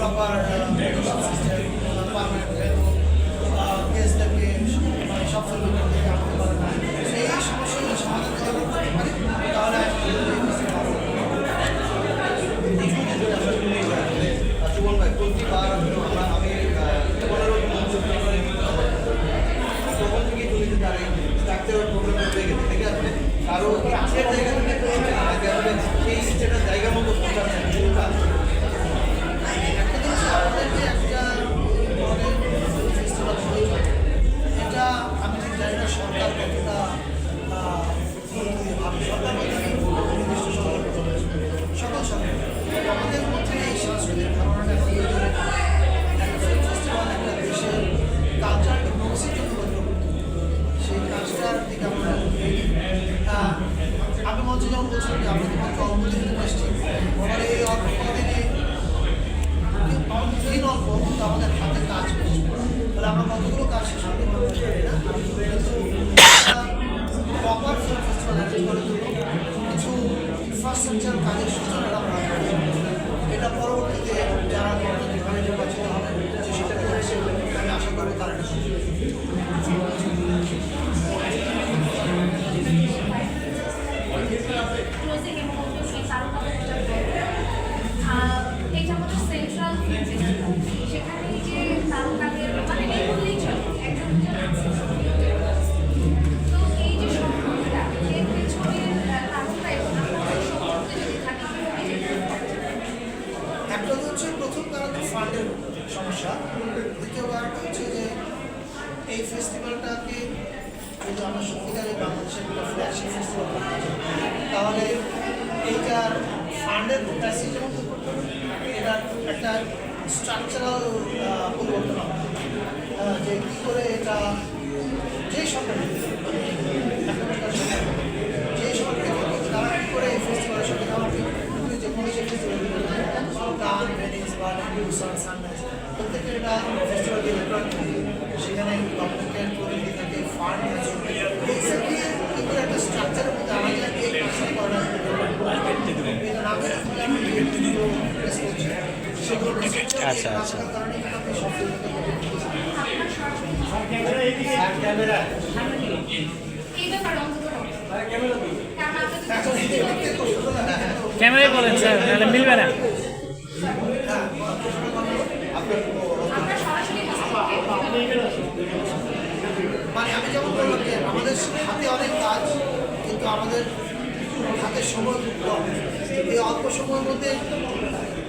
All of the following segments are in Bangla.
প্রপার সিস্টেম পারমানেন্ট গেস্টদেরকে মানে সব ফিল্মের থেকে আনতে পারে না, সেই সমস্যাগুলো সমাধান যদি আমরা করতে পারি তাহলে সুমন ভাই প্রতিবার আমি 15 তখন থেকে চলেছে তার এই স্ট্রাকচারাল প্রবলেম হয়ে গেছে ঠিক আছে, কারো কাছের জায়গা থেকে সেই স্টেটের জায়গা মতো পৌঁছাচ্ছে এটা আমি ঠিক জানি না সরকার কতটা সরকার সকল সরকার আমাদের মধ্যে এই সাংস্কৃতিক ধারণাটা দিয়ে ধরে একটা ফিল্ম ফেস্টিভ্যাল একটা দেশের কালচার ডিপ্লোমেসির জন্য সেই কাজটার দিকে আমরা আমি মঞ্চে যেমন বলছিলাম যে আমরা তোমাকে অল্প দিনে এসেছি আমাদের এই অল্প দিনে দিন অল্প কিন্তু আমাদের হাতে কাজ বেশি তাহলে আমরা কতগুলো কাজ শেষ করতে পারবো না কিন্তু প্রপার ফিল্ম ফেস্টিভ্যাল অ্যারেঞ্জ করে তুলব কিছু ইনফ্রাস্ট্রাকচার কাজের সূচনা আমরা এটা পরবর্তীতে যারা যেভাবে নির্বাচিত হবে যে সেটা করেছে আমি আশা করবো তারা এটা হচ্ছে সেন্ট্রাল ফিল্ম ফেস্টিভ্যাল, সেখানে যে তারকাদের মানে এই বললেই চলে একজন আছে। তো এই যে সম্পর্কটা এর পেছনের কারণটা এবং আপনাদের সম্পর্কে যদি থাকে একটা হচ্ছে প্রথম কারণ ফান্ডের সমস্যা, দ্বিতীয় কারণটা হচ্ছে যে এই ফেস্টিভ্যালটাকে যদি আমরা সত্যিকারে বাংলাদেশের একটা ফ্ল্যাগশিপ ফেস্টিভ্যাল করতে চাই তাহলে এইটার ফান্ডের প্যাসেজ যেমন করতে হবে এটার একটা স্ট্রাকচারাল পরিবর্তন হবে যে কী করে এটা যে সরকার যে সরকার তারা কী করে এই ফেস্টিভ্যালের সাথে যে কোনো যে ফেস্টিভ্যাল গান ভেনিস বা সানরাইজ প্রত্যেকের এটা ফেস্টিভ্যাল সেখানে গভর্নমেন্টের প্রতিনিধি থাকে ফান্ড আছে এইসবকে কী করে একটা স্ট্রাকচারের মধ্যে আনা যায় এই কাজটাই করা আচ্ছা আচ্ছা এই ব্যাপারে অন্তত ক্যামেরায় বলেন স্যার তাহলে মিলবে না। আমরা সরাসরি মানে আমি যেমন বললাম যে আমাদের হাতে অনেক কাজ কিন্তু আমাদের হাতে সময় খুব কম, এই অল্প সময়ের মধ্যে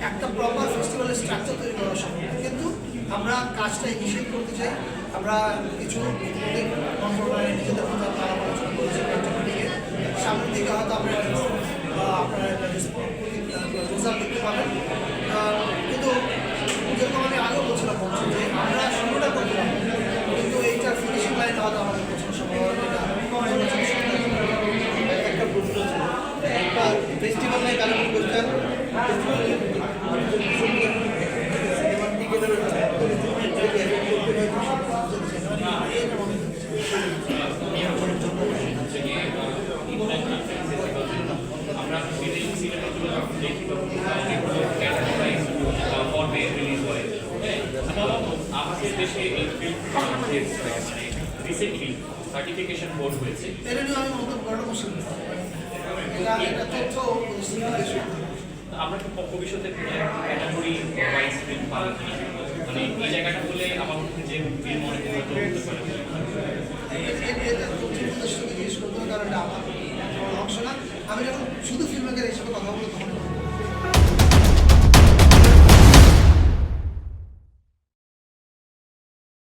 একটা প্রপার ফেস্টিভ্যালের স্ট্রাকচার তৈরি করা সম্ভব কিন্তু আমরা কাজটা ইনিশিয়েট করতে চাই। আমরা কিছু নিজেদের মধ্যে আলোচনা করেছি সামনের দিকে হয়তো আমরা আপনারা রেজাল্ট দেখতে পাবেন কিন্তু যেরকম আমি আগেও বলছিলাম যে আমরা শুরুটা করছিলাম কিন্তু এইটার ফিনিশিং লাইন হয়তো আমাদের পৌঁছানোর সম্ভাবনা একটা প্রশ্ন ছিল একটা ফেস্টিভ্যাল নিয়ে কারণ কোশ্চেন আমাদের দেশে এই রিসেন্টলি সার্টিফিকেশন বোর্ড হয়েছে, এটা নিয়ে আমি মন্তব্য করাটা মুশকিল এটা তথ্য আমরা কি ভবিষ্যতে ক্যাটাগরি ওয়াইজ ফিল্ম পাবো মানে এই জায়গাটা হলে আমার মধ্যে যে ফিল্ম মনে হতে পারে জিজ্ঞেস করতে হবে কারণ এটা আমার অংশ না। আমি যখন শুধু ফিল্ম মেকার হিসেবে কথা বলবো তখন